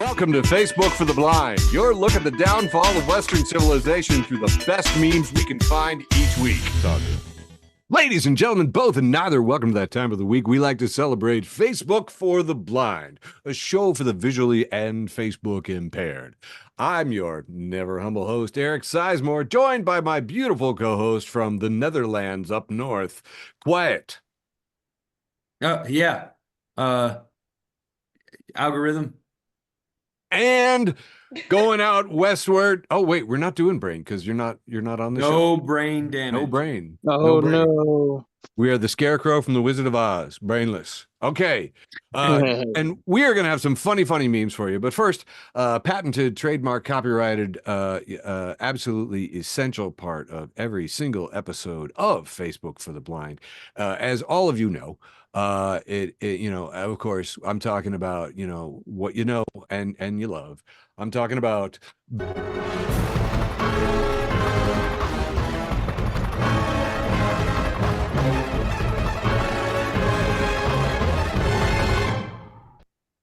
Welcome to Facebook for the Blind, your look at the downfall of Western civilization through the best memes we can find each week. Ladies and gentlemen, both and neither, welcome to that time of the week we like to celebrate Facebook for the Blind, a show for the visually and Facebook impaired. I'm your never humble host, Eric Sizemore, joined by my beautiful co-host from the Netherlands up north, Quiet. Yeah. Algorithm. And going out westward. Oh, wait, we're not doing brain because you're not on the show. No brain damage. No brain. Oh, No brain. no. We are the Scarecrow from the Wizard of Oz, brainless. Okay. And we are going to have some funny memes for you. But first, patented, trademark, copyrighted, absolutely essential part of every single episode of Facebook for the Blind. As all of you know, of course, I'm talking about, what you know and you love. I'm talking about...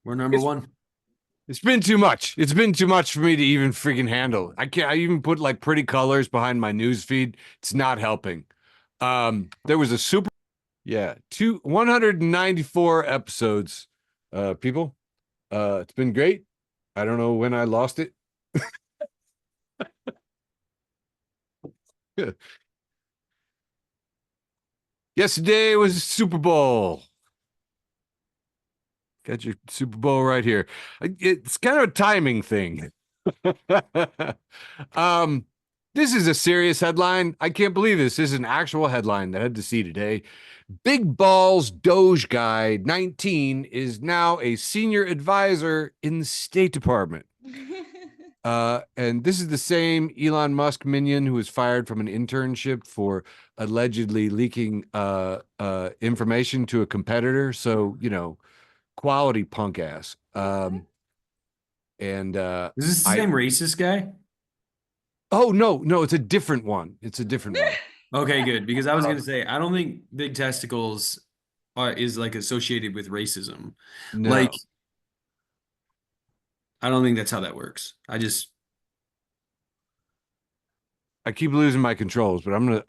We're number one. It's been too much. It's been too much for me to even freaking handle. I even put like pretty colors behind my news feed. It's not helping. There was a 194 episodes, people. It's been great. I don't know when I lost it. Yesterday was Super Bowl. Got your Super Bowl right here. It's kind of a timing thing. This is a serious headline. I can't believe this. This is an actual headline that I had to see today. Big Balls Doge Guy 19 is now a senior advisor in the State Department. And this is the same Elon Musk minion who was fired from an internship for allegedly leaking information to a competitor. So, quality punk ass. Is this the same racist guy? Oh, no, it's a different one. Okay, good. Because I was going to say, I don't think big testicles is like associated with racism. No. Like, I don't think that's how that works. I keep losing my controls, but I'm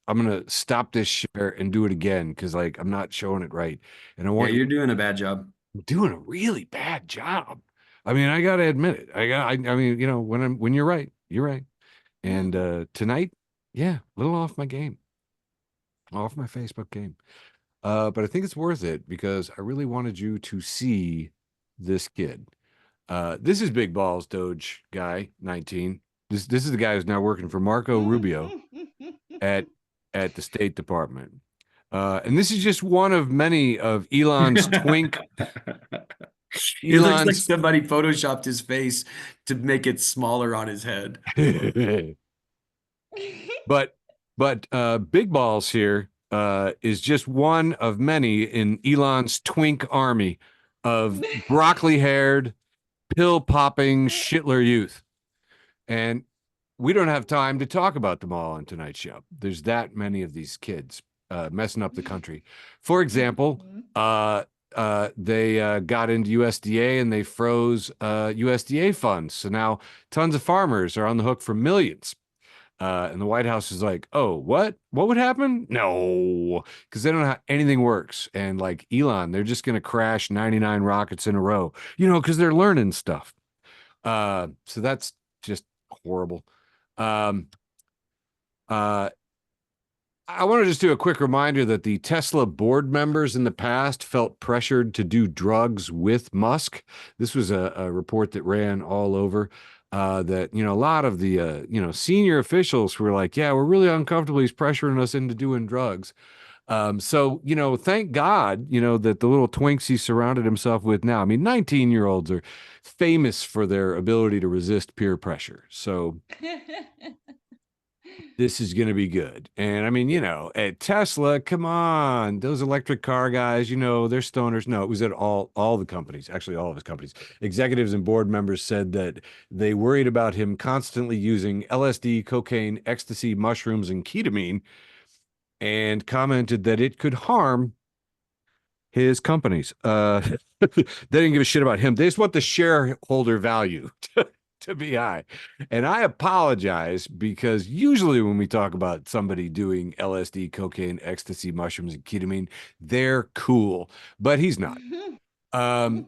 gonna stop this share and do it again because like I'm not showing it right, and I want you're doing a bad job. I'm doing a really bad job. I mean, I gotta admit it. I mean, when you're right, you're right. And tonight, a little off my game, off my Facebook game. But I think it's worth it because I really wanted you to see this kid. This is Big Balls Doge Guy 19. This is the guy who's now working for Marco Rubio at the State Department. And this is just one of many of Elon's twink. It looks like somebody photoshopped his face to make it smaller on his head. But Big Balls here is just one of many in Elon's twink army of broccoli-haired, pill-popping Shitler youth. And we don't have time to talk about them all on tonight's show. There's that many of these kids messing up the country. For example, they got into USDA and they froze USDA funds. So now tons of farmers are on the hook for millions. And the White House is like, oh, what? What would happen? No, because they don't know how anything works. And like Elon, they're just going to crash 99 rockets in a row, because they're learning stuff. So that's just horrible. I want to just do a quick reminder that the Tesla board members in the past felt pressured to do drugs with Musk. This was a report that ran all over that, a lot of the, senior officials were like, yeah, we're really uncomfortable. He's pressuring us into doing drugs. So, thank God, that the little twinks he surrounded himself with now. I mean, 19-year-olds are famous for their ability to resist peer pressure. So this is going to be good. And I mean, at Tesla, come on, those electric car guys, they're stoners. No, it was at all the companies, actually all of his companies. Executives and board members said that they worried about him constantly using LSD, cocaine, ecstasy, mushrooms, and ketamine, and commented that it could harm his companies. They didn't give a shit about him. They just want the shareholder value to be high. And I apologize because usually when we talk about somebody doing LSD, cocaine, ecstasy, mushrooms, and ketamine, they're cool, but he's not.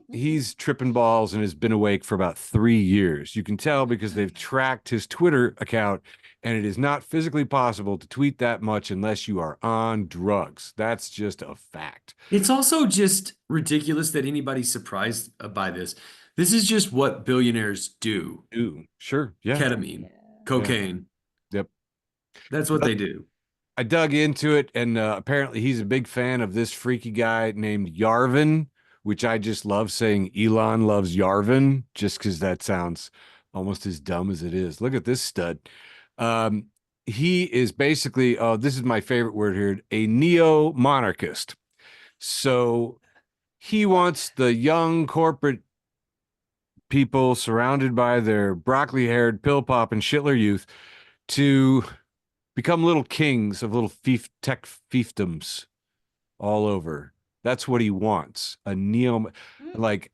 He's tripping balls and has been awake for about 3 years. You can tell because they've tracked his Twitter account, and it is not physically possible to tweet that much unless you are on drugs. That's just a fact. It's also just ridiculous that anybody's surprised by this. This is just what billionaires do. Ooh, sure. Yeah. Ketamine, Yeah. cocaine. Yep. That's what But they do. I dug into it, and apparently he's a big fan of this freaky guy named Yarvin, which I just love saying Elon loves Yarvin, just because that sounds almost as dumb as it is. Look at this stud. Um, he is basically, oh, this is my favorite word here, a neo-monarchist. So he wants the young corporate people surrounded by their broccoli-haired, pill-popping Shitler youth to become little kings of little tech fiefdoms all over. That's what he wants. A neo, like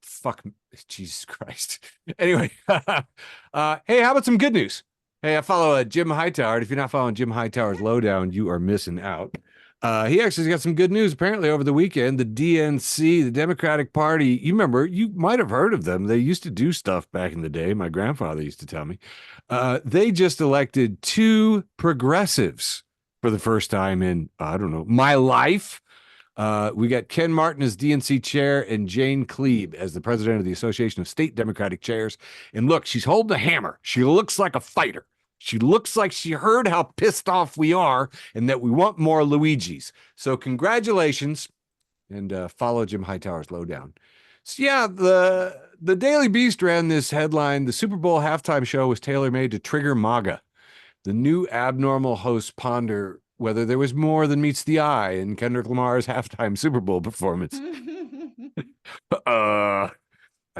fuck, Jesus Christ. Anyway, hey, how about some good news? Hey, I follow Jim Hightower. If you're not following Jim Hightower's lowdown, you are missing out. He actually's got some good news. Apparently, over the weekend, the DNC, the Democratic Party, you remember, you might have heard of them. They used to do stuff back in the day. My grandfather used to tell me. They just elected two progressives for the first time in, I don't know, my life. We got Ken Martin as DNC chair and Jane Cleave as the president of the Association of State Democratic Chairs. And look, she's holding a hammer. She looks like a fighter. She looks like she heard how pissed off we are and that we want more Luigi's. So congratulations, and follow Jim Hightower's lowdown. So yeah, the Daily Beast ran this headline: the Super Bowl halftime show was tailor-made to trigger MAGA. The new abnormal hosts ponder whether there was more than meets the eye in Kendrick Lamar's halftime Super Bowl performance. I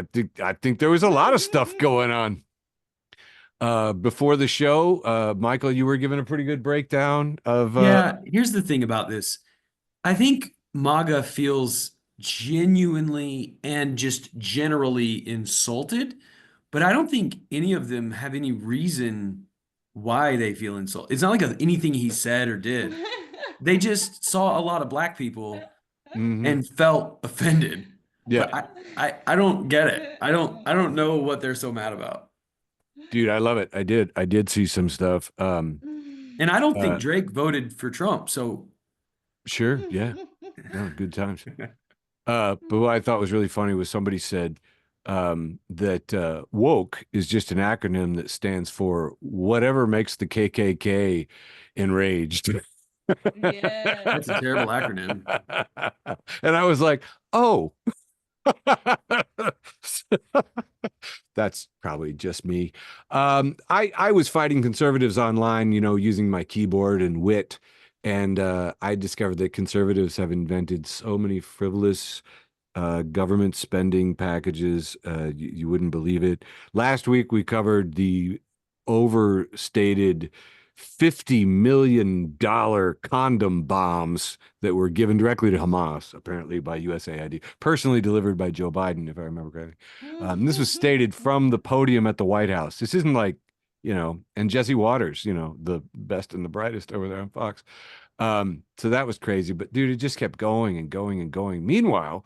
think there was a lot of stuff going on. Before the show, Michael, you were given a pretty good breakdown of Yeah, here's the thing about this. I think MAGA feels genuinely and just generally insulted, but I don't think any of them have any reason why they feel insulted. It's not like anything he said or did. They just saw a lot of black people and felt offended. yeah. But I don't get it. I don't know what they're so mad about. Dude, I love it. I did see some stuff. And I don't think Drake voted for Trump, so Sure, yeah. No, good times. But what I thought was really funny was somebody said that woke is just an acronym that stands for whatever makes the KKK enraged. Yeah. that's a terrible acronym. And I was like, oh, that's probably just me. I was fighting conservatives online, using my keyboard and wit. And I discovered that conservatives have invented so many frivolous government spending packages. You wouldn't believe it. Last week, we covered the overstated $50 million condom bombs that were given directly to Hamas, apparently by USAID, personally delivered by Joe Biden, if I remember correctly. This was stated from the podium at the White House. This isn't like, and Jesse Waters, the best and the brightest over there on Fox. So that was crazy. But dude, it just kept going and going and going. Meanwhile,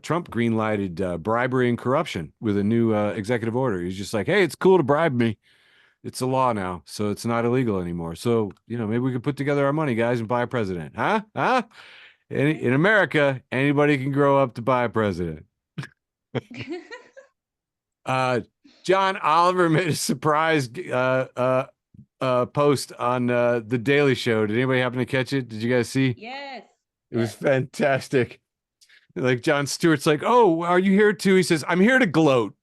Trump greenlighted bribery and corruption with a new executive order. He's just like, hey, it's cool to bribe me. It's a law now, so it's not illegal anymore. So, maybe we could put together our money, guys, and buy a president. Huh? In America, anybody can grow up to buy a president. John Oliver made a surprise post on the Daily Show. Did anybody happen to catch it? Did you guys see? Yes. It was fantastic. Like Jon Stewart's like, oh, are you here too? He says, I'm here to gloat.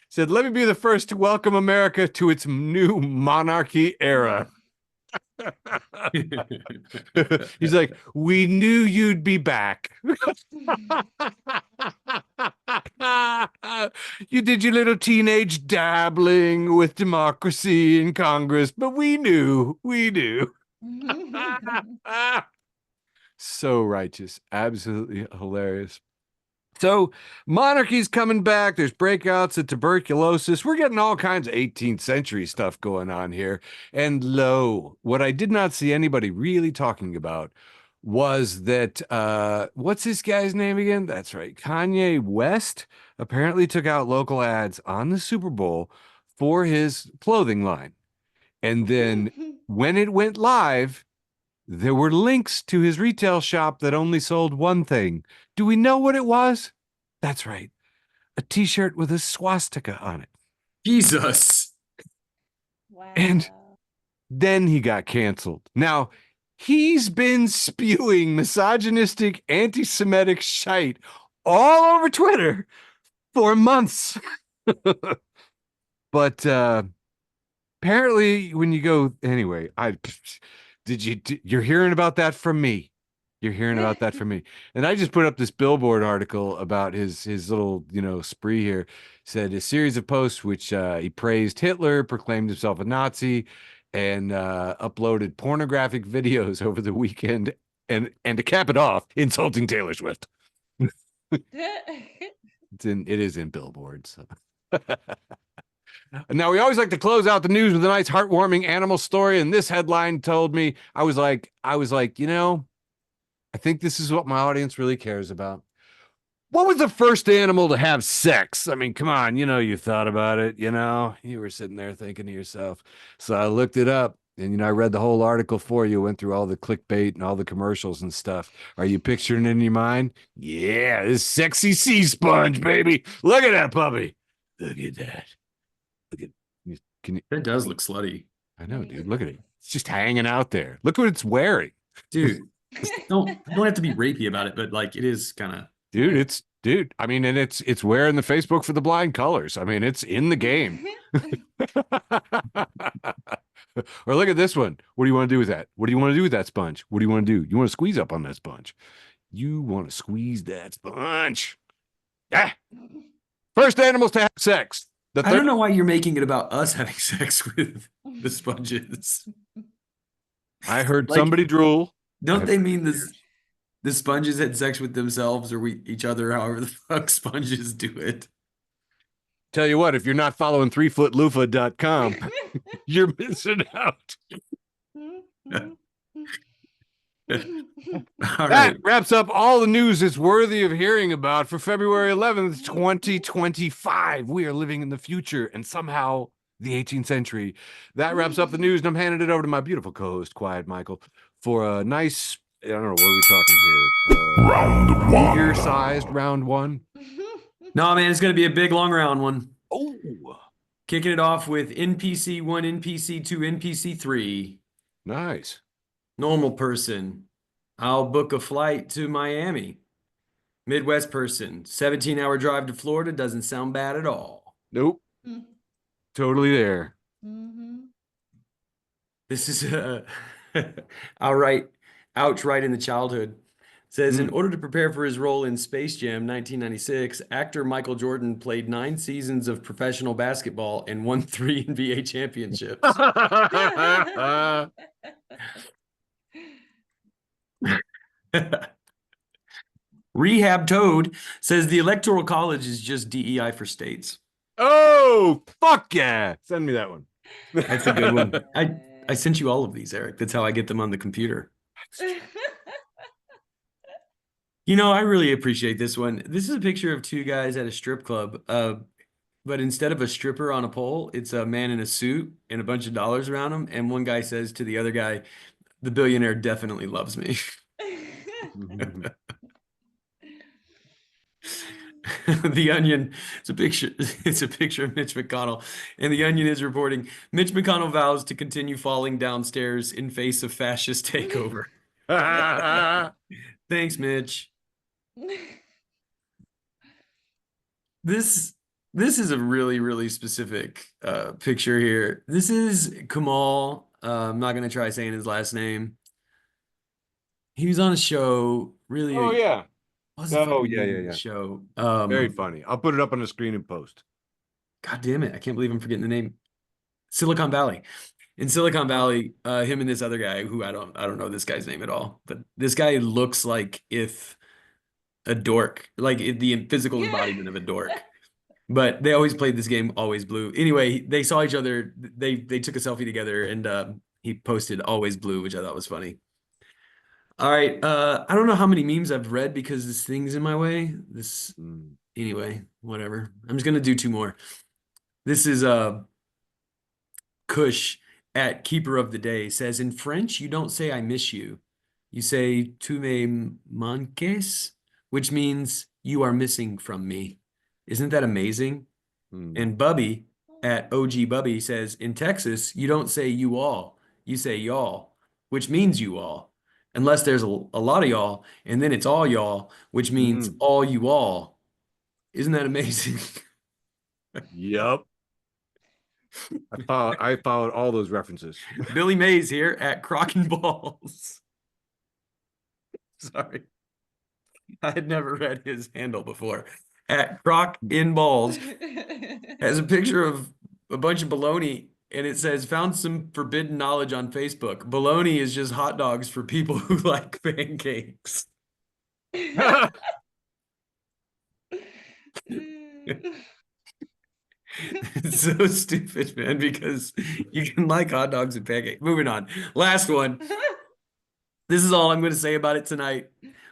Said, let me be the first to welcome America to its new monarchy era. He's like, we knew you'd be back. You did your little teenage dabbling with democracy in Congress, but we knew. So righteous. Absolutely hilarious. So monarchy's coming back. There's breakouts of tuberculosis. We're getting all kinds of 18th century stuff going on here. And lo, what I did not see anybody really talking about was that what's this guy's name again? That's right. Kanye West apparently took out local ads on the Super Bowl for his clothing line. And then when it went live, there were links to his retail shop that only sold one thing. Do we know what it was? That's right. A t-shirt with a swastika on it. Jesus. Wow. And then he got canceled. Now, he's been spewing misogynistic, anti-Semitic shite all over Twitter for months. But apparently when you go anyway, you're hearing about that from me. You're hearing about that from me. And I just put up this Billboard article about his little, spree here. Said a series of posts which he praised Hitler, proclaimed himself a Nazi, and uploaded pornographic videos over the weekend, and to cap it off, insulting Taylor Swift. It is in Billboard. So. Now, we always like to close out the news with a nice heartwarming animal story, and this headline told me, I was like, I think this is what my audience really cares about. What was the first animal to have sex? I mean, come on, you thought about it, you were sitting there thinking to yourself. So I looked it up, and I read the whole article for you, went through all the clickbait and all the commercials and stuff. Are you picturing it in your mind? Yeah, this sexy sea sponge, baby. Look at that puppy. Look at that. Look at, It does look slutty. I know, dude. Look at it. It's just hanging out there. Look what it's wearing. Dude, don't have to be rapey about it, but like it is kind of. Dude. I mean, and it's wearing the Facebook for the blind colors. I mean, it's in the game. Or look at this one. What do you want to do with that? What do you want to do with that sponge? What do you want to do? You want to squeeze up on that sponge. You want to squeeze that sponge. Ah! First animals to have sex. I don't know why you're making it about us having sex with the sponges. I heard somebody drool. Don't they mean the sponges had sex with themselves or each other, however the fuck sponges do it? Tell you what, if you're not following 3footloofah.com, you're missing out. That wraps up all the news that's worthy of hearing about for February 11th, 2025. We are living in the future and somehow the 18th century. That wraps up the news, and I'm handing it over to my beautiful co-host, Quiet Michael, for a nice, I don't know, what are we talking here? Round one. Ear-sized round one. No, man, it's going to be a big, long round one. Oh. Kicking it off with NPC 1, NPC 2, NPC 3. Nice. Normal person, I'll book a flight to Miami. Midwest person, 17-hour drive to Florida doesn't sound bad at all. Nope. Totally there. This is outright in the childhood. Says, in order to prepare for his role in Space Jam 1996, actor Michael Jordan played 9 seasons of professional basketball and won 3 NBA championships. Rehab Toad says the Electoral College is just DEI for states. Oh, fuck yeah. Send me that one. That's a good one. I sent you all of these, Eric. That's how I get them on the computer. I really appreciate this one. This is a picture of 2 guys at a strip club. But instead of a stripper on a pole, it's a man in a suit and a bunch of dollars around him. And one guy says to the other guy, the billionaire definitely loves me. The Onion, it's a picture of Mitch McConnell, and The Onion is reporting Mitch McConnell vows to continue falling downstairs in face of fascist takeover. Thanks, Mitch. This is a really, really specific picture here. This is Kamal. I'm not gonna try saying his last name. He was on a show. Really? Oh yeah. What's the fucking name of the show? Very funny. I'll put it up on the screen and post. God damn it! I can't believe I'm forgetting the name. Silicon Valley. In Silicon Valley, him and this other guy who I don't know this guy's name at all, but this guy looks like if a dork, like the physical embodiment of a dork. But they always played this game, Always Blue. Anyway, they saw each other. They took a selfie together, and he posted Always Blue, which I thought was funny. All right, I don't know how many memes I've read because this thing's in my way. Anyway, whatever. I'm just gonna do 2 more. This is Kush at Keeper of the Day says, in French, you don't say I miss you. You say tu me manques, which means you are missing from me. Isn't that amazing? And Bubby at OG Bubby says, in Texas, you don't say you all, you say y'all, which means you all. Unless there's a lot of y'all, and then it's all y'all, which means all you all. Isn't that amazing? Yep. I followed all those references. Billy Mays here at Crock and Balls. Sorry. I had never read his handle before. At Crock in Balls has a picture of a bunch of bologna, and it says, found some forbidden knowledge on Facebook. Bologna is just hot dogs for people who like pancakes. It's so stupid, man, because you can like hot dogs and pancakes. Moving on. Last one. This is all I'm going to say about it tonight.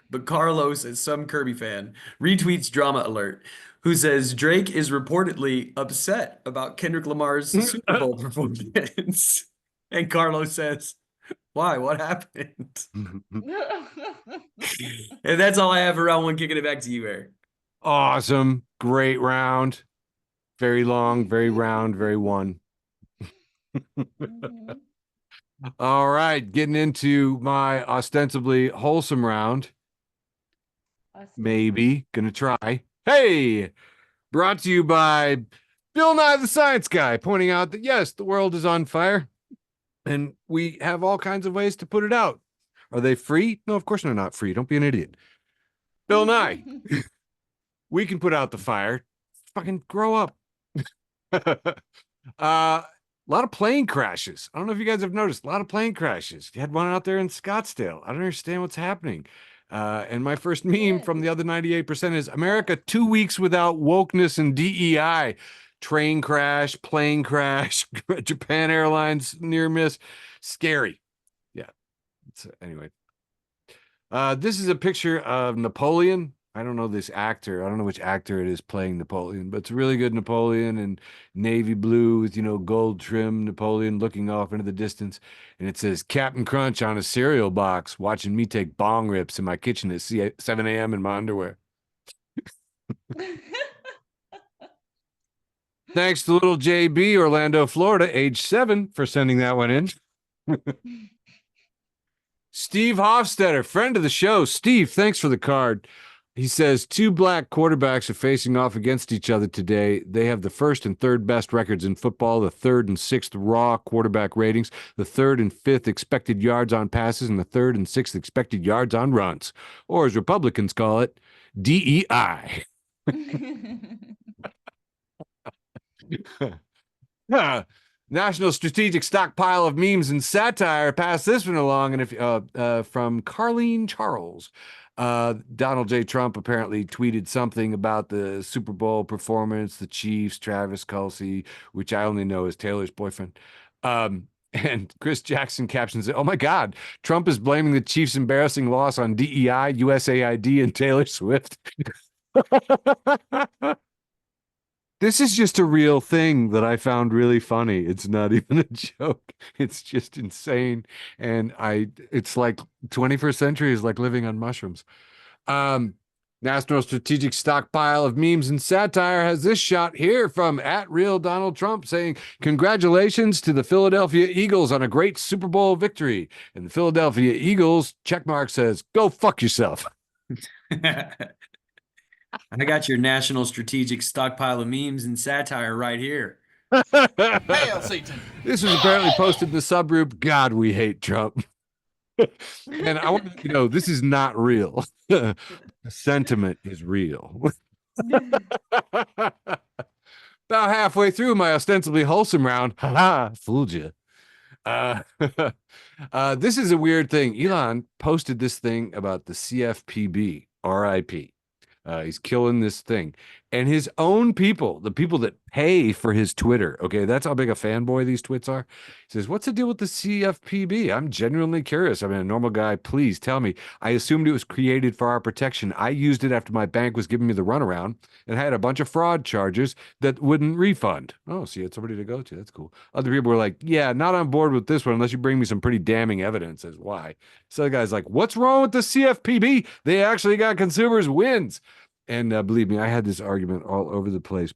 But Carlos, as some Kirby fan, retweets Drama Alert, who says Drake is reportedly upset about Kendrick Lamar's Super Bowl performance. And Carlos says, why? What happened? And that's all I have for round 1. Kicking it back to you, Eric. Awesome. Great round. Very long, very round, very one. All right. Getting into my ostensibly wholesome round. Maybe. Gonna try. Hey! Brought to you by Bill Nye the Science Guy, pointing out that, yes, the world is on fire, and we have all kinds of ways to put it out. Are they free? No, of course they're not free. Don't be an idiot. Bill Nye. We can put out the fire. Fucking grow up. A lot of plane crashes. I don't know if you guys have noticed. A lot of plane crashes. You had one out there in Scottsdale. I don't understand what's happening. And my first meme from the other 98% is America 2 weeks without wokeness and DEI. Train crash, plane crash, Japan Airlines near miss. Scary. Yeah. Anyway. This is a picture of Napoleon. I don't know this actor. I don't know which actor it is playing Napoleon, but it's a really good Napoleon in navy blue with, gold trim Napoleon looking off into the distance. And it says Captain Crunch on a cereal box, watching me take bong rips in my kitchen at 7 a.m. in my underwear. Thanks to little JB, Orlando, Florida, age 7, for sending that one in. Steve Hofstetter, friend of the show. Steve, thanks for the card. He says 2 black quarterbacks are facing off against each other today. They have the 1st and 3rd best records in football, the 3rd and 6th raw quarterback ratings, the 3rd and 5th expected yards on passes, and the 3rd and 6th expected yards on runs, or as Republicans call it, DEI. National Strategic Stockpile of Memes and Satire. Pass this one along, and if from Carlene Charles. Donald J. Trump apparently tweeted something about the Super Bowl performance, the Chiefs, Travis Kelce, which I only know is Taylor's boyfriend. And Chris Jackson captions it, oh my God, Trump is blaming the Chiefs' embarrassing loss on DEI, USAID, and Taylor Swift. This is just a real thing that I found really funny. It's not even a joke. It's just insane. And it's like 21st century is like living on mushrooms. National Strategic Stockpile of Memes and Satire has this shot here from @real Donald Trump saying, congratulations to the Philadelphia Eagles on a great Super Bowl victory. And the Philadelphia Eagles checkmark says, go fuck yourself. I got your National Strategic Stockpile of Memes and Satire right here. Hail Satan. This was apparently posted in the subgroup, God, we hate Trump. And I want to know, this is not real. The sentiment is real. About halfway through my ostensibly wholesome round, haha, fooled you. Uh, this is a weird thing. Elon posted this thing about the CFPB, RIP. He's killing this thing. And his own people, the people that pay for his Twitter, okay, that's how big a fanboy these twits are. He says, what's the deal with the CFPB? I'm genuinely curious. I mean, a normal guy, please tell me. I assumed it was created for our protection. I used it after my bank was giving me the runaround and had a bunch of fraud charges that wouldn't refund. Oh, so you had somebody to go to. That's cool. Other people were like, yeah, not on board with this one unless you bring me some pretty damning evidence as why. So the guy's like, what's wrong with the CFPB? They actually got consumers wins. And believe me, I had this argument all over the place.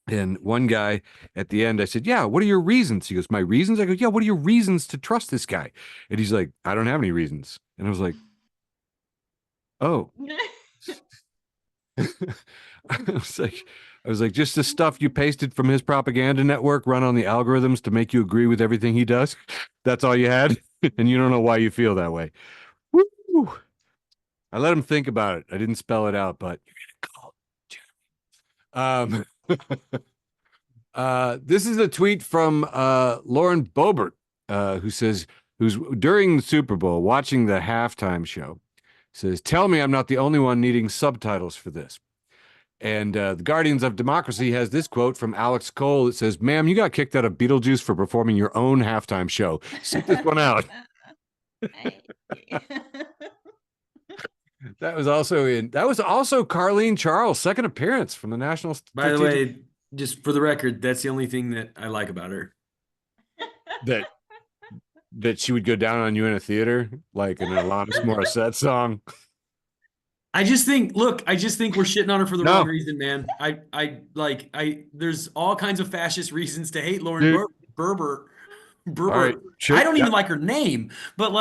And one guy at the end, I said, yeah, what are your reasons? He goes, my reasons? I go, yeah, what are your reasons to trust this guy? And he's like, I don't have any reasons. And I was like, oh. I was like, just the stuff you pasted from his propaganda network run on the algorithms to make you agree with everything he does. That's all you had. And you don't know why you feel that way. Woo! I let him think about it. I didn't spell it out, but you're gonna call Jeremy. This is a tweet from Lauren Boebert, who says, who's during the Super Bowl watching the halftime show, says, tell me I'm not the only one needing subtitles for this. And the Guardians of Democracy has this quote from Alex Cole that says, ma'am, you got kicked out of Beetlejuice for performing your own halftime show. Sit this one out. That was also Carlene Charles' second appearance from the National. By the way, just for the record, that's the only thing that I like about her. That she would go down on you in a theater like an Alanis Morissette song. I just think we're shitting on her for the wrong reason, man. There's all kinds of fascist reasons to hate Lauren Berber. Right, sure. I don't even like her name, but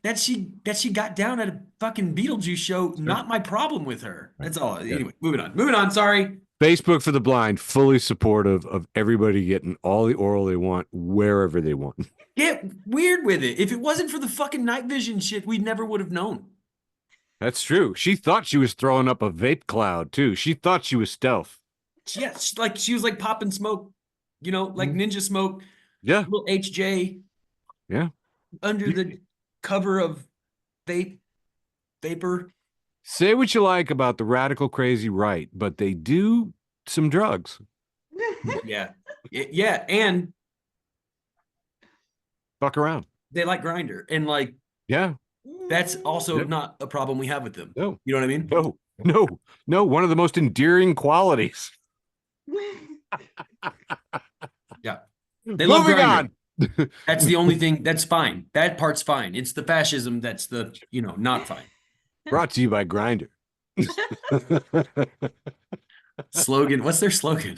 that she got down at a fucking Beetlejuice show. Sure. Not my problem with her. That's all. Yeah. Anyway, moving on. Sorry. Facebook for the Blind, fully supportive of everybody getting all the oral they want, wherever they want. Get weird with it. If it wasn't for the fucking night vision shit, we never would have known. That's true. She thought she was throwing up a vape cloud too. She thought she was stealth. Yeah, she was like popping smoke, like ninja smoke. Yeah. Little HJ. Yeah. Under the cover of vapor. Say what you like about the radical crazy right, but they do some drugs. Yeah. Yeah. And fuck around. They like Grindr. And yeah. That's also not a problem we have with them. No. You know what I mean? No. One of the most endearing qualities. Yeah. They love Grindr. That's the only thing that's fine. That part's fine. It's the fascism that's the, not fine. Brought to you by Grindr. Slogan. What's their slogan?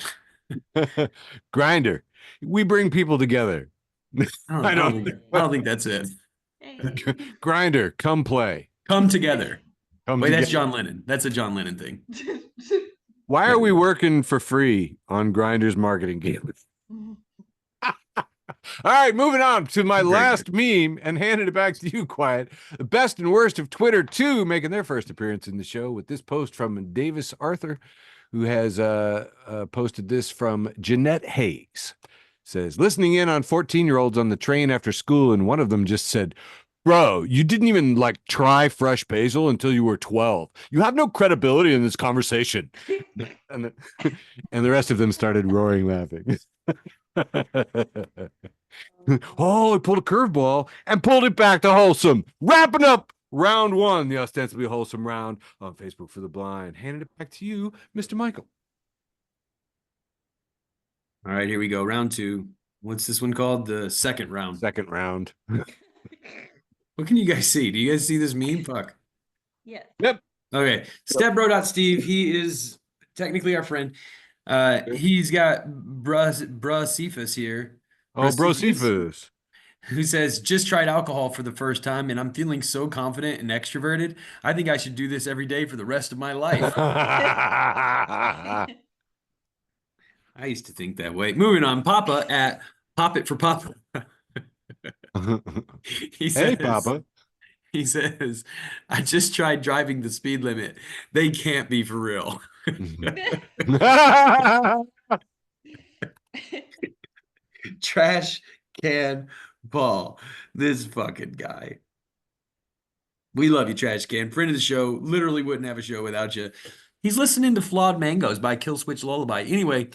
Grindr. We bring people together. I don't think that's it. Grindr. Come play. Come together. Wait, that's John Lennon. That's a John Lennon thing. Why are we working for free on Grindr's marketing game? All right, moving on to my last meme and handing it back to you, Quiet. The best and worst of Twitter 2 making their first appearance in the show with this post from Davis Arthur, who has posted this from Jeanette Hayes. Says, listening in on 14-year-olds on the train after school, and one of them just said, bro, you didn't even try fresh basil until you were 12. You have no credibility in this conversation. and the rest of them started roaring laughing. Oh, he pulled a curveball and pulled it back to wholesome. Wrapping up round 1, the ostensibly wholesome round on Facebook for the Blind. Handing it back to you, Mr. Michael. All right, here we go. Round 2. What's this one called? The second round. Second round. What can you guys see? Do you guys see this meme? Fuck. Yeah. Yep. Okay. Stepbro.steve. He is technically our friend. He's got Cephas here. Oh, Cephas. Who says, just tried alcohol for the first time and I'm feeling so confident and extroverted. I think I should do this every day for the rest of my life. I used to think that way. Moving on. Papa at Pop It for Papa. He says, hey, Papa. He says, I just tried driving the speed limit. They can't be for real. Trash can Paul, this fucking guy. We love you, Trash Can. Friend of the show. Literally wouldn't have a show without you. He's listening to Flawed Mangoes by Killswitch Lullaby. Anyway,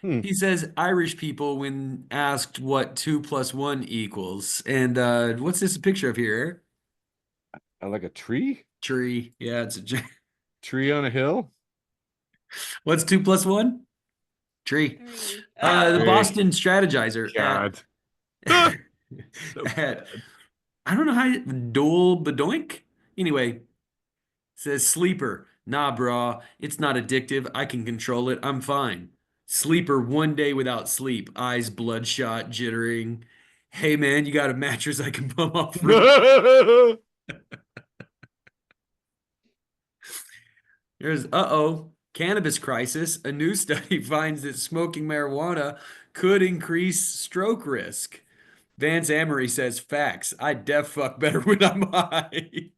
he says Irish people when asked what 2 + 1 equals. And what's this a picture of here? I like a tree? Tree. Yeah, it's a Tree on a hill? What's 2 + 1? Tree. Three. The Tree. Boston Strategizer God. at, So at bad. I don't know how Dole Bedoink. Anyway, says sleeper. Nah, brah. It's not addictive. I can control it. I'm fine. Sleeper 1 day without sleep. Eyes bloodshot, jittering. Hey man, you got a mattress I can bum off for? There's cannabis crisis. A new study finds that smoking marijuana could increase stroke risk. Vance Amory says facts. I def fuck better when I'm high.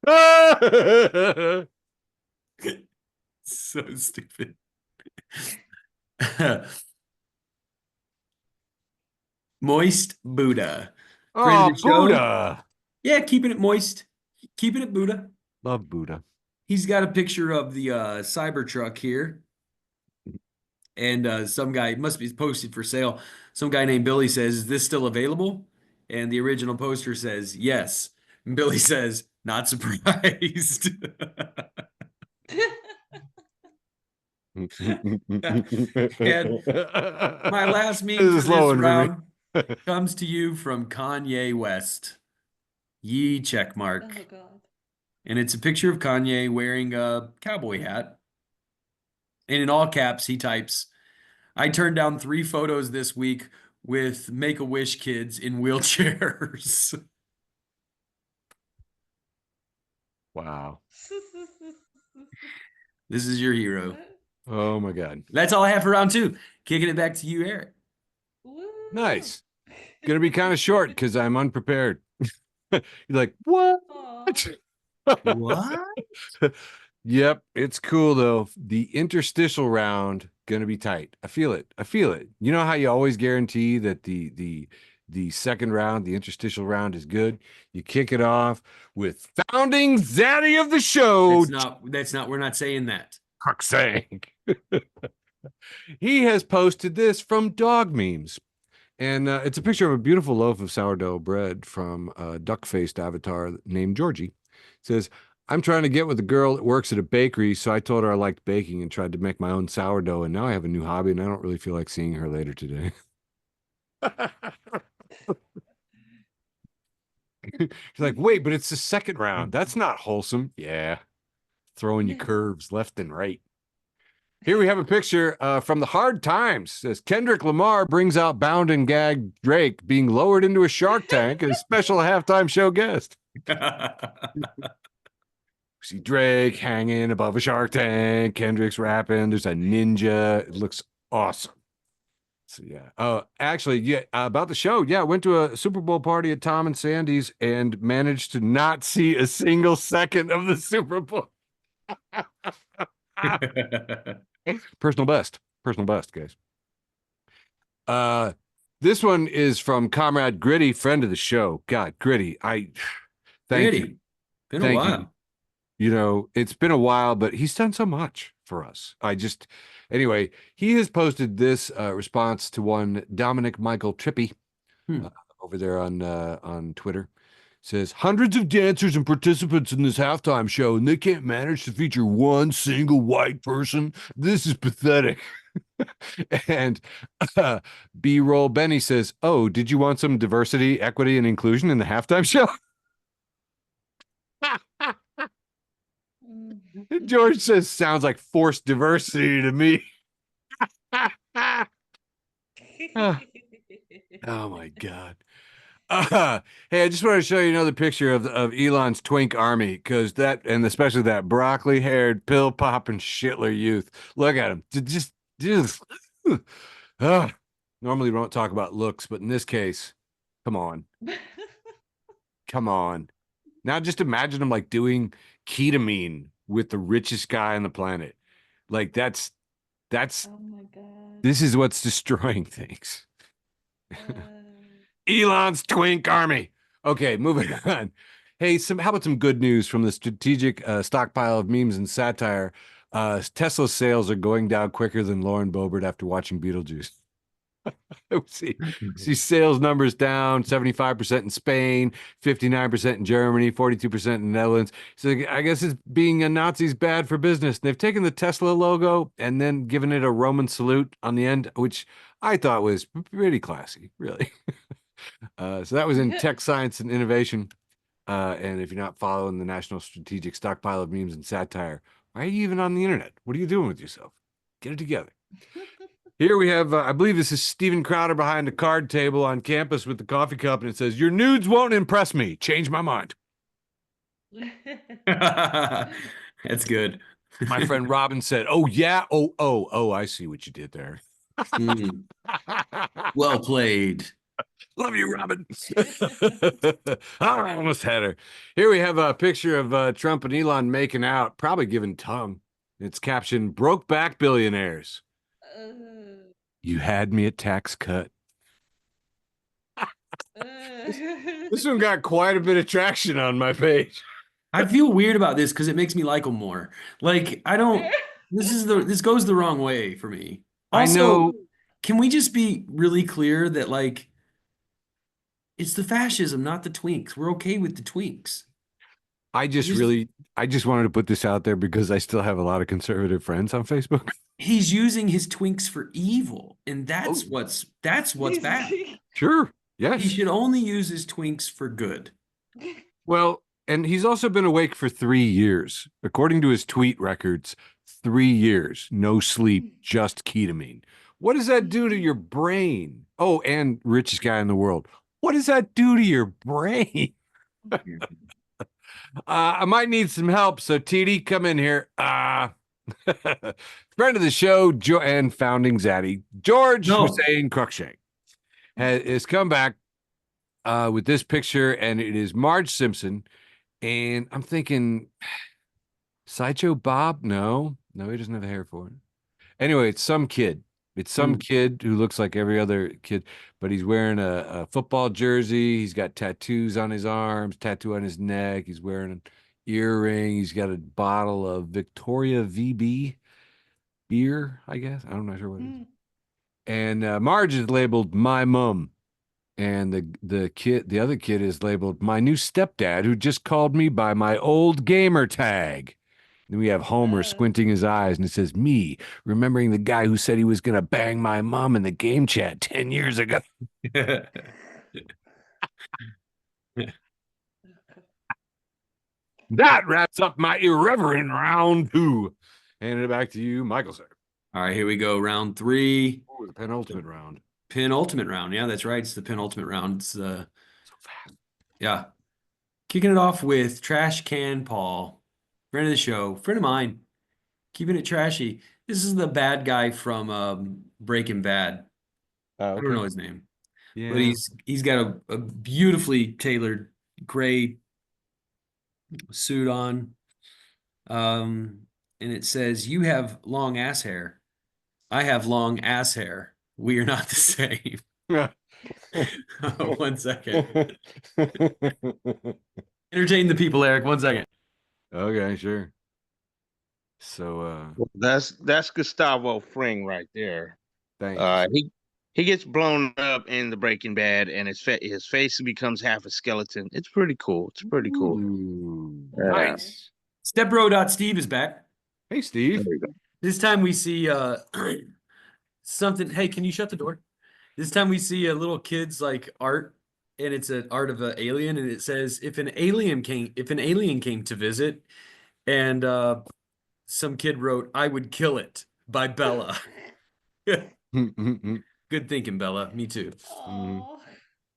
So stupid. Moist Buddha. Friend Oh, of the show. Buddha. Yeah, keeping it moist. Keeping it Buddha. Love Buddha. He's got a picture of the Cybertruck here. And some guy, it must be posted for sale. Some guy named Billy says, "Is this still available?" And the original poster says, "Yes." And Billy says, "Not surprised." My last meme This for is a slow this one for me. round comes to you from Kanye West. Yee check mark. Oh God. And it's a picture of Kanye wearing a cowboy hat. And in all caps, he types, "I turned down 3 photos this week with Make-A-Wish kids in wheelchairs." Wow. This is your hero. Oh my God. That's all I have for round 2. Kicking it back to you, Eric. Woo. Nice. Gonna be kind of short because I'm unprepared. You're like, what? Aw. What? Yep, it's cool though. The interstitial round gonna be tight. I feel it. I feel it. You know how you always guarantee that the second round, the interstitial round is good? You kick it off with founding zaddy of the show, That's not, we're not saying that. fuck's sake. He has posted this from Dog Memes. And it's a picture of a beautiful loaf of sourdough bread from a duck-faced avatar named Georgie. It says, "I'm trying to get with a girl that works at a bakery, so I told her I liked baking and tried to make my own sourdough, and now I have a new hobby, and I don't really feel like seeing her later today." She's like, "Wait, but it's the second round. That's not wholesome." Yeah, throwing you curves left and right. Here we have a picture from the Hard Times. It says Kendrick Lamar brings out bound and gagged Drake being lowered into a shark tank as special halftime show guest. See Drake hanging above a shark tank. Kendrick's rapping. There's a ninja. It looks awesome. So yeah. Actually, yeah. About the show. Yeah, I went to a Super Bowl party at Tom and Sandy's and managed to not see a single second of the Super Bowl. Personal best, guys. This one is from Comrade Gritty, friend of the show. God, Gritty, thank Gritty. you. Been Thank a while. you. You know, it's been a while, but he's done so much for us. Anyway, he has posted this response to one Dominic Michael Trippy over there on Twitter. Says, "Hundreds of dancers and participants in this halftime show, and they can't manage to feature one single white person. This is pathetic." And B-roll Benny says, "Oh, did you want some diversity, equity, and inclusion in the halftime show?" George says, "Sounds like forced diversity to me." Oh my God. Hey, I just want to show you another picture of Elon's twink army, because and especially that broccoli haired, pill popping Shitler youth. Look at him. Just normally we don't talk about looks, but in this case, come on. Come on. Now just imagine him like doing ketamine with the richest guy on the planet. Like that's Oh my God. this is what's destroying things. Elon's twink army. Okay, moving on. Hey, how about some good news from the strategic stockpile of memes and satire? Tesla sales are going down quicker than Lauren Boebert after watching Beetlejuice. see sales numbers down 75% in Spain, 59% in Germany, 42% in the Netherlands. So I guess it's being a Nazi's bad for business. They've taken the Tesla logo and then given it a Roman salute on the end, which I thought was pretty classy, really. So that was in Tech Science and Innovation. And if you're not following the National Strategic Stockpile of Memes and Satire, why are you even on the internet? What are you doing with yourself? Get it together. Here we have, I believe this is Steven Crowder behind a card table on campus with the coffee cup, and it says, "Your nudes won't impress me. Change my mind." That's good. My friend Robin said, "Oh, yeah. Oh, I see what you did there." Well played. Love you, Robin. I almost had her. Here we have a picture of Trump and Elon making out, probably giving tongue. It's captioned, "Broke back billionaires. You had me at tax cut." This one got quite a bit of traction on my page. I feel weird about this because it makes me like him more. Like, I don't, this goes the wrong way for me. I know. Can we just be really clear that, like, it's the fascism, not the twinks. We're okay with the twinks. I just wanted to put this out there because I still have a lot of conservative friends on Facebook. He's using his twinks for evil, and that's what's bad. Sure. Yes. He should only use his twinks for good. Well, and he's also been awake for 3 years. According to his tweet records, 3 years, no sleep, just ketamine. What does that do to your brain? Oh, and richest guy in the world. What does that do to your brain? I might need some help, so TD, come in here. Friend of the show, and founding Zaddy, George Hussein Cruikshank, has come back with this picture, and it is Marge Simpson. And I'm thinking, Sideshow Bob? No, he doesn't have the hair for it. Anyway, it's some kid. It's some kid who looks like every other kid, but he's wearing a football jersey. He's got tattoos on his arms, tattoo on his neck. He's wearing an earring. He's got a bottle of Victoria VB beer, I guess. I'm not sure what it is. And Marge is labeled "My Mum." And the other kid is labeled "My new stepdad, who just called me by my old gamer tag." Then we have Homer squinting his eyes, and it says, "Me, remembering the guy who said he was going to bang my mom in the game chat 10 years ago." That wraps up my irreverent round 2. Handing it back to you, Michael, sir. All right, here we go. Round 3. Oh, the penultimate round. Penultimate round. Yeah, that's right. It's the penultimate round. It's so fast. Yeah. Kicking it off with Trash Can Paul, friend of the show, friend of mine, keeping it trashy. This is the bad guy from Breaking Bad. Okay. I don't know his name, yeah, but he's got a beautifully tailored gray suit on, and it says, "You have long ass hair. I have long ass hair. We are not the same." 1 second. Entertain the people, Eric. 1 second. Okay, sure. So that's Gustavo Fring right there. Thanks. He gets blown up in the Breaking Bad, and his face becomes half a skeleton. It's pretty cool. It's pretty cool. Nice. Stepbro.Steve is back. Hey, Steve. This time we see something. Hey, can you shut the door? This time we see a little kid's like art, and it's an art of an alien, and it says, if an alien came to visit, and some kid wrote, "I would kill it" by Bella. Good thinking, Bella. Me too.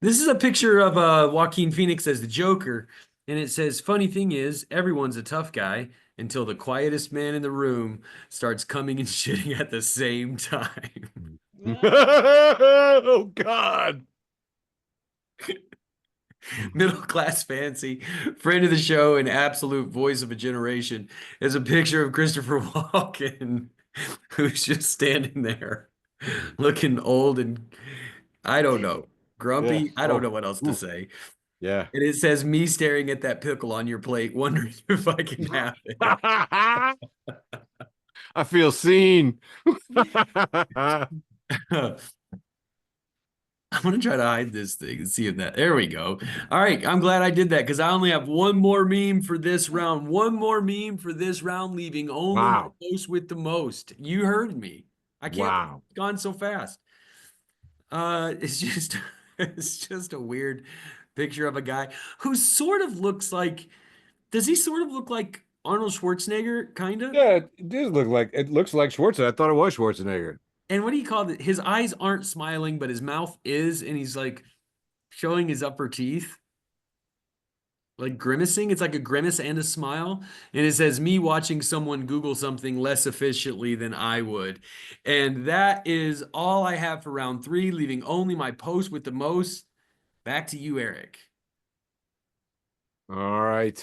This is a picture of Joaquin Phoenix as the Joker, and it says, "Funny thing is, everyone's a tough guy until the quietest man in the room starts coming and shitting at the same time." Oh, God. Middle class fancy, friend of the show, and absolute voice of a generation is a picture of Christopher Walken, who's just standing there looking old and I don't know. grumpy. Yeah. I don't Oh, know what else to ooh. say. Yeah. And it says me staring at that pickle on your plate, wondering if I can have it. I feel seen. I'm gonna try to hide this thing and see if that. There we go. All right, I'm glad I did that because I only have one more meme for this round. One more meme for this round, leaving only my Wow. post with the most. You heard me. I can't. Wow. It's gone so fast. It's just it's just a weird picture of a guy who sort of looks like. Does he sort of look like Arnold Schwarzenegger, kind of? Yeah, it looks like Schwarzenegger. I thought it was Schwarzenegger. And what do you call it? His eyes aren't smiling, but his mouth is, and he's like showing his upper teeth, like grimacing. It's like a grimace and a smile. And it says, me watching someone Google something less efficiently than I would. And that is all I have for round 3, leaving only my post with the most. Back to you, Eric. All right.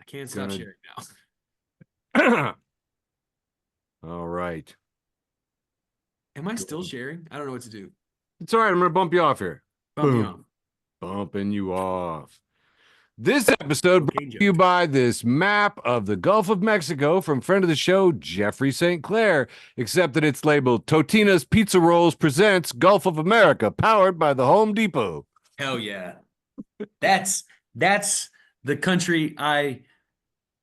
I can't stop Gonna- sharing now. All right. Am I still sharing? I don't know what to do. It's all right. I'm going to bump you off here. Bump me Boom. off. Bumping you off. This episode Okay, brought to you by this map of the Gulf of Mexico from friend of the show, Jeffrey St. Clair, except that it's labeled Totina's Pizza Rolls presents Gulf of America, powered by the Home Depot. Hell yeah. That's the country I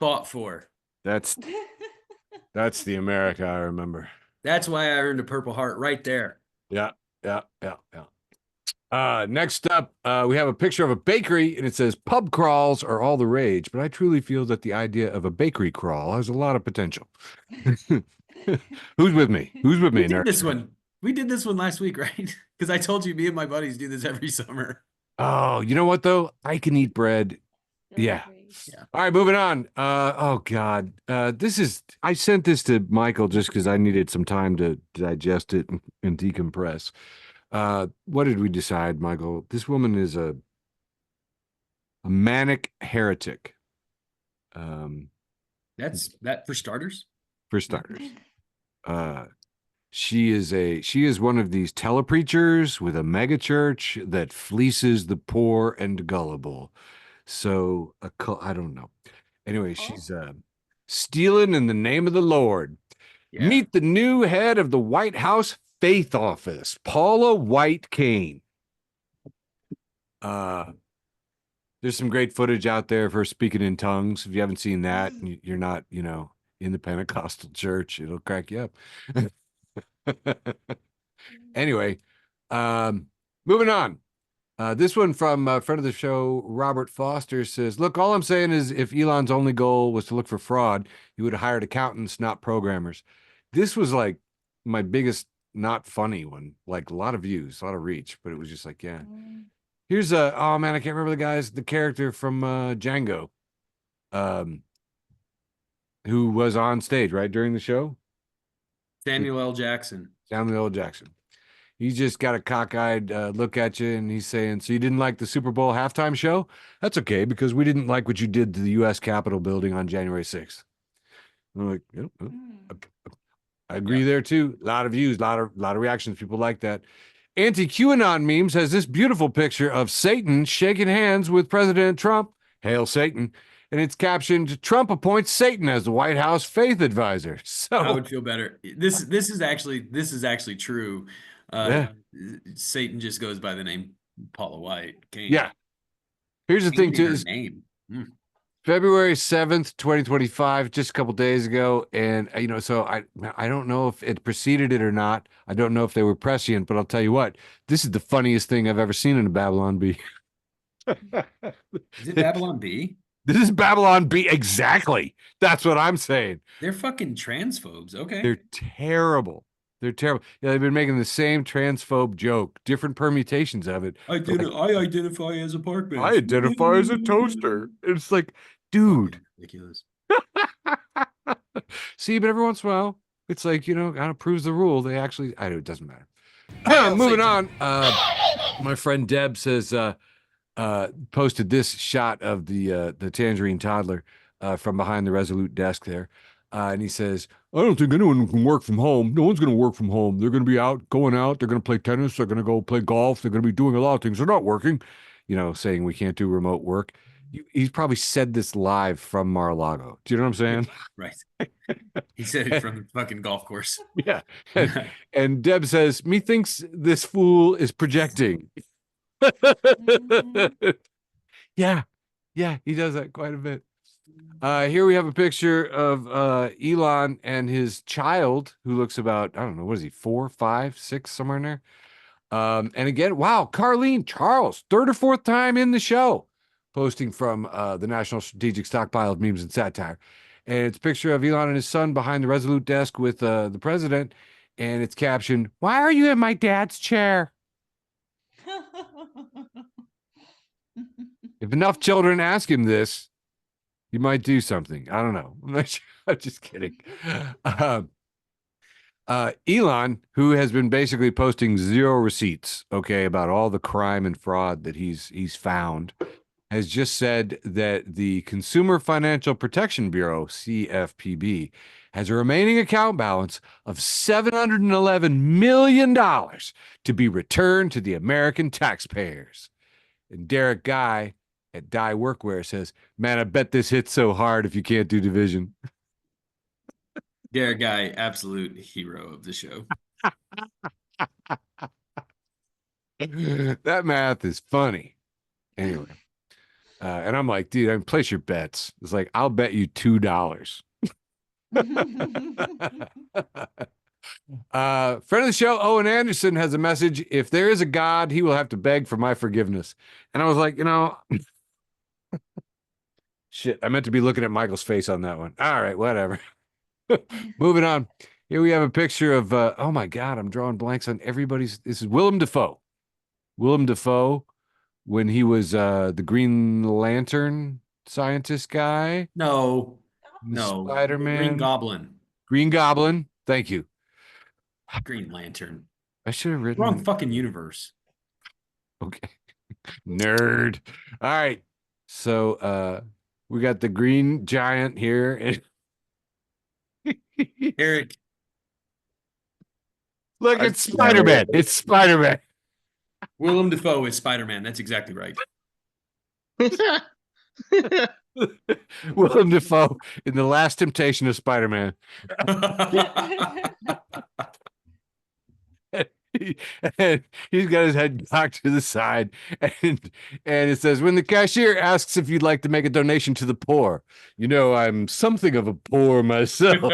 fought for. That's the America I remember. That's why I earned a Purple Heart right there. Yeah. Next up, we have a picture of a bakery, and it says pub crawls are all the rage, but I truly feel that the idea of a bakery crawl has a lot of potential. Who's with me? Who's with me? We did this one. We did this one last week, right? Because I told you me and my buddies do this every summer. Oh, you know what though? I can eat bread. Yeah. All right, moving on. Oh God. I sent this to Michael just because I needed some time to digest it and decompress. What did we decide, Michael? This woman is a manic heretic. That's that for starters. For starters. She is one of these telepreachers with a megachurch that fleeces the poor and gullible. So I don't know. Anyway, she's stealing in the name of the Lord. Yeah. Meet the new head of the White House Faith Office, Paula White Kane. There's some great footage out there of her speaking in tongues. If you haven't seen that, you're not, in the Pentecostal church, it'll crack you up. Anyway, moving on. This one from a friend of the show, Robert Foster, says, look, all I'm saying is if Elon's only goal was to look for fraud, he would have hired accountants, not programmers. This was like my biggest not funny one, like a lot of views, a lot of reach, but it was just like, yeah. Here's oh man, I can't remember the character from Django, who was on stage, right, during the show? Samuel L. Jackson. Samuel L. Jackson. He's just got a cockeyed look at you, and he's saying, so you didn't like the Super Bowl halftime show? That's okay, because we didn't like what you did to the U.S. Capitol building on January 6th. I'm like, yep, I agree there, too. A lot of views, a lot of reactions. People like that. Anti-QAnon memes has this beautiful picture of Satan shaking hands with President Trump. Hail Satan. And it's captioned, Trump appoints Satan as the White House faith advisor. So I would feel better. This is actually true. Yeah. Satan just goes by the name Paula White Kane. Yeah. Here's the thing, too. Name. February 7th, 2025, just a couple days ago. And, so I don't know if it preceded it or not. I don't know if they were prescient, but I'll tell you what, this is the funniest thing I've ever seen in a Babylon Bee. Is it Babylon Bee? This is Babylon Bee. Exactly. That's what I'm saying. They're fucking transphobes. Okay. They're terrible. They're terrible. Yeah, they've been making the same transphobe joke, different permutations of it. I identify as a park bench. I identify as a toaster. It's like, dude. Ridiculous. See, but every once in a while, it's like, kind of proves the rule. They actually, it doesn't matter. Moving on. My friend Deb says, posted this shot of the tangerine toddler from behind the Resolute desk there. And he says, I don't think anyone can work from home. No one's going to work from home. They're going to be going out. They're going to play tennis. They're going to go play golf. They're going to be doing a lot of things. They're not working, saying we can't do remote work. He's probably said this live from Mar-a-Lago. Do you know what I'm saying? Right. He said it from the fucking golf course. Yeah. And Deb says, methinks this fool is projecting. Yeah. Yeah, he does that quite a bit. Here we have a picture of Elon and his child, who looks about, I don't know, what is he, 4, 5, 6, somewhere in there. And again, wow, Carlene Charles, third or fourth time in the show, posting from the National Strategic Stockpile of Memes and Satire. And it's a picture of Elon and his son behind the Resolute desk with the president. And it's captioned, "Why are you in my dad's chair?" If enough children ask him this, he might do something. I don't know. I'm not sure. I'm just kidding. Elon, who has been basically posting zero receipts, about all the crime and fraud that he's found, has just said that the Consumer Financial Protection Bureau, CFPB, has a remaining account balance of $711 million to be returned to the American taxpayers. And Derek Guy at Dye Workwear says, man, I bet this hits so hard if you can't do division. Derek Guy, absolute hero of the show. That math is funny. Anyway. And I'm like, dude, place your bets. It's like, I'll bet you $2. Friend of the show, Owen Anderson, has a message. If there is a God, he will have to beg for my forgiveness. And I was like, shit, I meant to be looking at Michael's face on that one. All right, whatever. Moving on. Here we have a picture of, oh my God, I'm drawing blanks on everybody's. This is Willem Dafoe. Willem Dafoe, when he was the Green Lantern scientist guy. No. Spider-Man. Green Goblin. Green Goblin. Thank you. Green Lantern. I should have written. Wrong fucking universe. Okay. Nerd. All right. So we got the Green Giant here. Eric. Look, it's Spider-Man. It's Spider-Man. Willem Dafoe is Spider-Man. That's exactly right. Willem Dafoe in The Last Temptation of Spider-Man. And he's got his head cocked to the side, and it says, when the cashier asks if you'd like to make a donation to the poor, I'm something of a poor myself.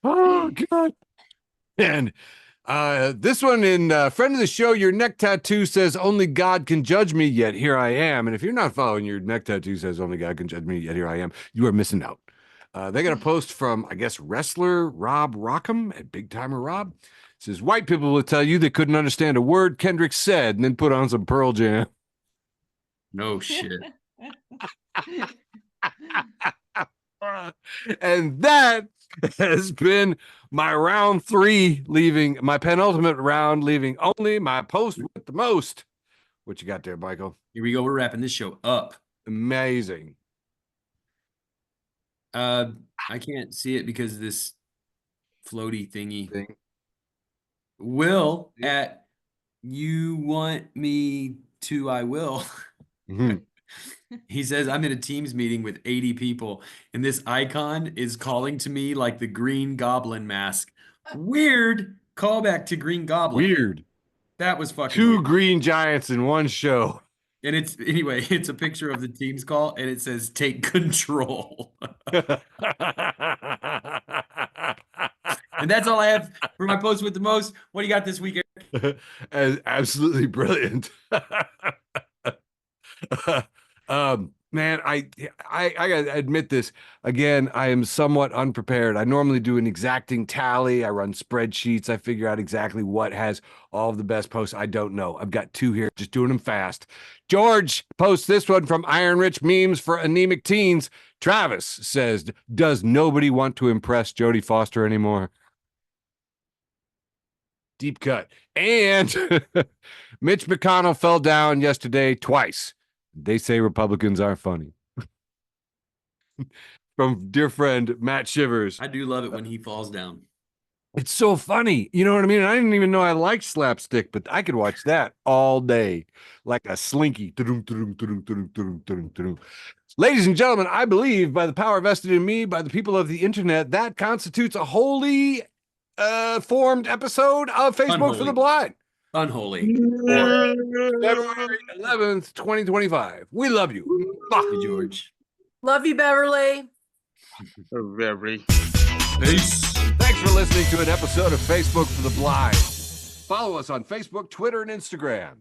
Oh God. And this one in friend of the show, your neck tattoo says only God can judge me, yet here I am. And if you're not following, your neck tattoo says only God can judge me, yet here I am, you are missing out. They got a post from, I guess, wrestler Rob Rockham at Big Timer Rob. It says, white people will tell you they couldn't understand a word Kendrick said, and then put on some Pearl Jam. No shit. And that has been my round 3, leaving my penultimate round, leaving only my post with the most. What you got there, Michael? Here we go. We're wrapping this show up. Amazing. I can't see it because of this floaty thingy. Will at you want me to, I will. Mm-hmm. He says, I'm in a Teams meeting with 80 people, and this icon is calling to me like the Green Goblin mask. Weird callback to Green Goblin. Weird. That was fucking 2 weird. Green Giants in one show. And it's a picture of the Teams call, and it says, take control. And that's all I have for my post with the most. What do you got this week, Eric? Absolutely brilliant. Man, I gotta admit this again. I am somewhat unprepared. I normally do an exacting tally. I run spreadsheets. I figure out exactly what has all of the best posts. I don't know. I've got 2 here, just doing them fast. George posts this one from Iron Rich Memes for Anemic Teens. Travis says, does nobody want to impress Jodie Foster anymore? Deep cut. And Mitch McConnell fell down yesterday twice. They say Republicans are funny. From dear friend Matt Shivers. I do love it when he falls down. It's so funny. You know what I mean? I didn't even know I liked slapstick, but I could watch that all day like a slinky. Ladies and gentlemen, I believe by the power vested in me by the people of the internet, that constitutes a wholly formed episode of Facebook for the Unholy. Blind. Unholy. February 11th, 2025. We love you. Hey, George. Love you, Beverly. Very. Peace. Thanks for listening to an episode of Facebook for the Blind. Follow us on Facebook, Twitter, and Instagram.